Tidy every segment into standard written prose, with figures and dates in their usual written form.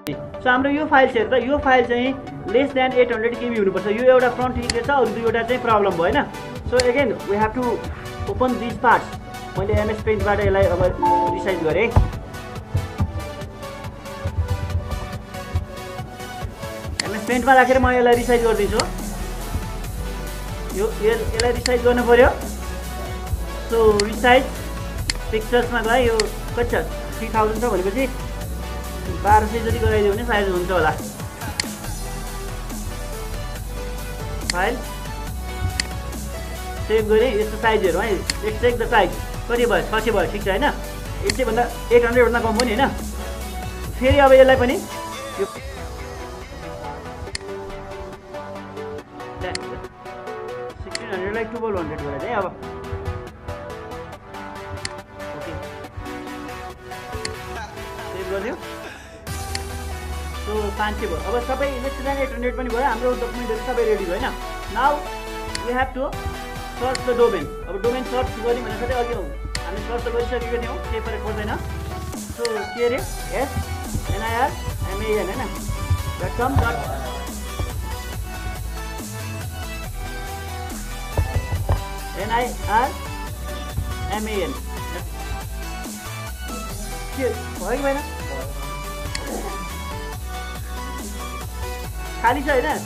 So हाम्रो यो file चाहिँ त यो फाइल चाहिँ लेस देन 800 KB हुनुपर्छ। यो एउटा फ्रन्ट ठिकै छ, अरु दुईवटा चाहिँ प्रब्लम भयो हैन। So again we have to open this parts. मैले एमएस पेन्टबाट यसलाई अब रिसाइज गरे। एमएस पेन्टमा राखेर म यसलाई रिसाइज गर्दैछु। यो यसलाई रिसाइज गर्नु पर्यो। सो रिसाइज पिक्चर्समा गए। यो कति छ 3000 छ भनेपछि 1200 जति गराइदियो भने साइज हुन्छ होला। फाइल सेभ गरे। यस्तो साइजहरु है, लेट्स चेक द साइज कति भयो, 600 भयो, ठीक छ हैन। 800 भन्दा 800 भन्दा कम हो नि हैन। फेरि अब यसलाई पनि यो 1600 लाई 1200 गरेर है अब। Okay save गर्दियो। सो 500 भयो। अब सबै लेस देन 800 पनि भयो। हाम्रो डकुमेन्टहरु सबै रेडी भयो हैन। Now we have to search the domain. अब डोमेन सर्च गर्नु भने चाहिँ अघि हामी सर्च त गरिसकेको थियौँ, केही फरक पर्दैन। सो के अरे SNIRMAN हैन .com .NIRMAN के भयो कि भएन? खाली छ हैन।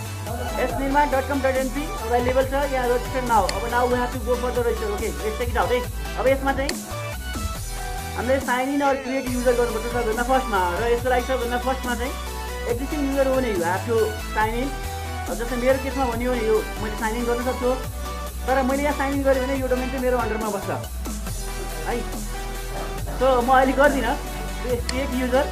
snirman.com.np अवेलेबल छ। यहाँ रजिस्टर नाउ। अब now we have to go for the register. Okay let's take it out है। अब यसमा चाहिँ हामीले साइन इन और क्रिएट युजर गर्नुपर्छ सबभन्दा फर्स्टमा। र यसको लागि सबभन्दा फर्स्टमा चाहिँ एक्जिस्टिङ युजर हो भने you have to sign in. जस्तै मेरो केसमा भन्यो भने यो मैले साइन इन गर्न सक्छु। तर मैले यहाँ साइन इन गरेँ भने यो डोमेन चाहिँ मेरो अन्डरमा बस्छ है। सो म अहिले गर्दिनँ। Create user.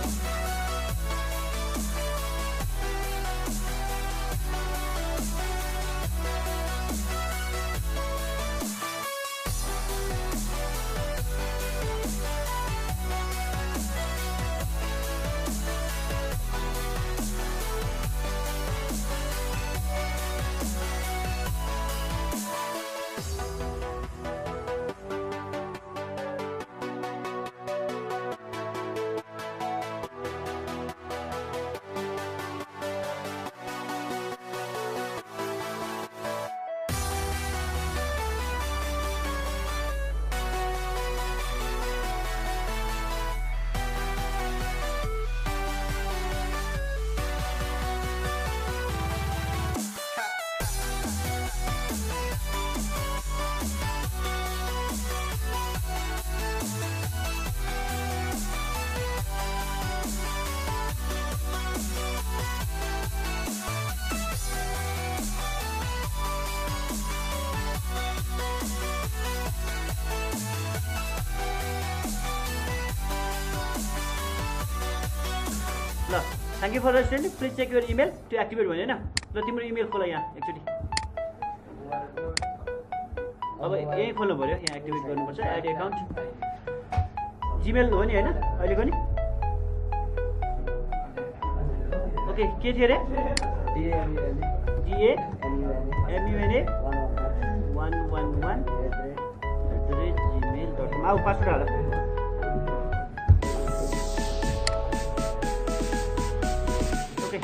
ल thank you for registering. Please check your email to activate भन्यो हैन। ल तिम्रो इमेल खोला यहाँ एकचोटि। अब यही खोल्नु पर्यो, यहाँ एक्टिभेट गर्नुपर्छ। एड एकाउन्ट जीमेल हो नि हैन अहिलेको नि। ओके के थियो रे? DAMUNA111@gmail.com। आउ पासवर्ड हाल। ओके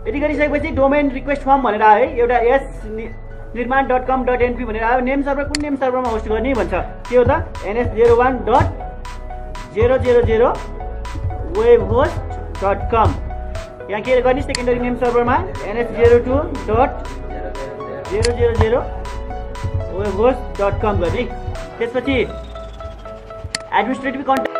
यति गरिसकेपछि डोमेन रिक्वेस्ट फर्म भनेर आयो है। एउटा snirman.com.np भनेर आयो। नेम सर्भर कुन नेम सर्भरमा होस्ट गर्ने भन्छ। के हो त? ns01.000 webhost.com यहाँ के गर्ने सेकेन्डरी नेम सर्भरमा ns02.000 webhost.com गर्ने त्यसपछि एडमिनिस्ट्रेटिभ कन्टेन्ट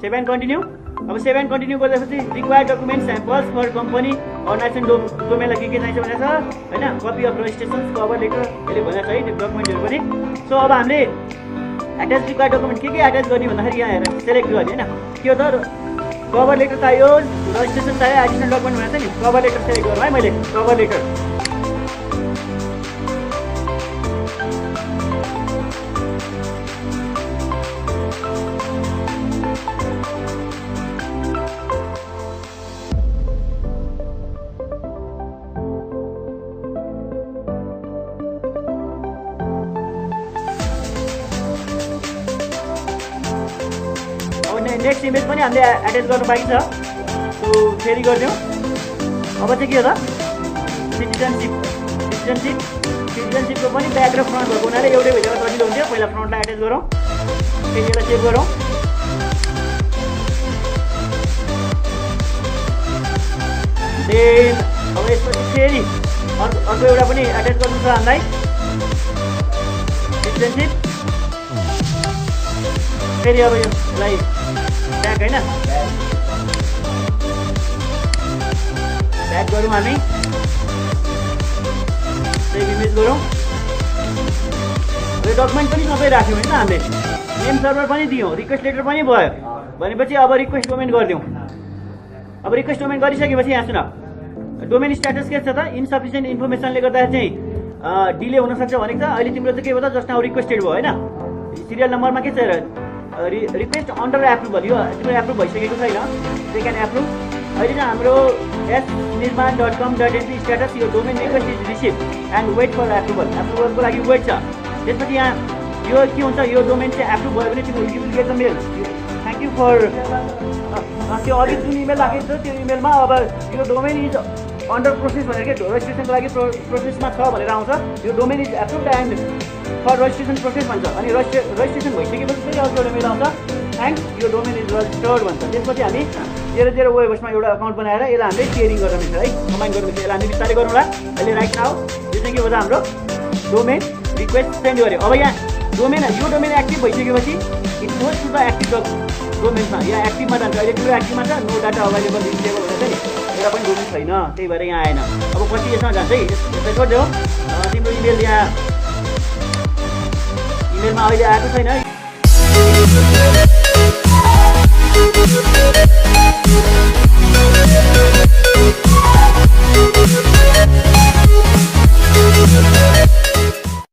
सेभेन कन्टिन्यू अब 7 कन्टिन्यू गर्दाखेरि required document samples for company organisation डोमेनलाई के चाहिन्छ भनेको छ हैन copy of registration cover letter यसले भनेको छ है त्यो डकुमेन्टहरु पनि सो अब हामीले अट्याच रिक्वायर्ड डकुमेन्ट के अट्याच गर्ने भन्दाखेरि यहाँ हेर सिलेक्ट गर्ने हैन के हो त कभर लेटर चाहियो रजिस्ट्रेसन चाहियो एडिसनल डकुमेन्ट भनेको छ नि कभर लेटर सिलेक्ट गरौँ है मैले कभर लेटर नेक्स्ट इमेज पनि हामीले एटेच गर्नु बाँकी छ सो फेरि गर्दियौँ अब चाहिँ के हो त सिटिजनसिपको पनि ब्याक र फ्रन्ट भएको हुनाले एउटै भइदिएर सजिलो हुन्थ्यो पहिला फ्रन्टलाई एटेच गरौँ फेरि यसलाई सेभ गरौँ देन अब यसपछि फेरि अर्को एउटा पनि एटेच गर्नु छ हामीलाई सिटिजनसिप फेरि अब यसलाई ब्याक हैन ब्याक गरौँ हामी सेभ इमेज गरौँ यो डकुमेन्ट पनि सबै राख्यौँ होइन हामीले नेम सर्भर पनि दियौँ रिक्वेस्ट लेटर पनि भयो भनेपछि अब रिक्वेस्ट डोमेन गरिदिउँ अब रिक्वेस्ट डोमेन गरिसकेपछि यहाँ सुन डोमेन स्ट्याटस के छ त इनसफिसियन्ट इन्फर्मेसनले गर्दा चाहिँ डिले हुनसक्छ भनेको छ अहिले तिम्रो चाहिँ के भयो त जस्ट नाउ रिक्वेस्टेड भयो होइन सिरियल नम्बरमा के छ रिक्वेस्ट अन्डर एप्रुभल यो तिम्रो एप्रुभ भइसकेको छैन दे क्यान एप्रुभ अहिले चाहिँ हाम्रो snirman.com.np स्ट्याटस यो domain request is receive and wait for एप्रुभलको लागि वेट छ त्यसपछि यहाँ यो के हुन्छ यो डोमेन चाहिँ एप्रुभ भयो भने तिम्रो you will get the mail thank you for त्यो अघि जुन इमेल राखेको छ त्यो इमेलमा अब यो डोमेन इज अन्डर प्रोसेस भनेर के रजिस्ट्रेसनको लागि प्रोसेसमा छ भनेर आउँछ यो domain is approved and for registration process भन्छ अनि रजिस्ट्रेसन भइसकेपछि फेरि अर्को एउटा मेल आउँछ थ्याङ्क्स यो डोमेन इज रजिस्टर्ड भन्छ त्यसपछि हामी 00 वेबहोस्टमा एउटा अकाउन्ट बनाएर यसलाई हामीले सेयरिङ गर्नु मिल्छ है कमान्ड गर्नु मिल्छ यसलाई हामी बिस्तारै गरौँला अहिले राइट नाउ यो चाहिँ के भन्छ हाम्रो डोमेन रिक्वेस्ट सेन्ड गर्यो अब यहाँ डोमेन यो डोमेन एक्टिभ भइसकेपछि it goes to the active डोमेनमा यहाँ एक्टिभमा जान्छ अहिले तिम्रो एक्टिभमा छ नो डाटा अभाइलेबल इन्डियाको भनेर नि एउटा पनि डोमेन छैन त्यही भएर यहाँ आएन अब पछि यसमा जान्छ है यसलाई गरिदेऊ तिम्रो इमेल यहाँ इमेलमा अहिले आएको छैन है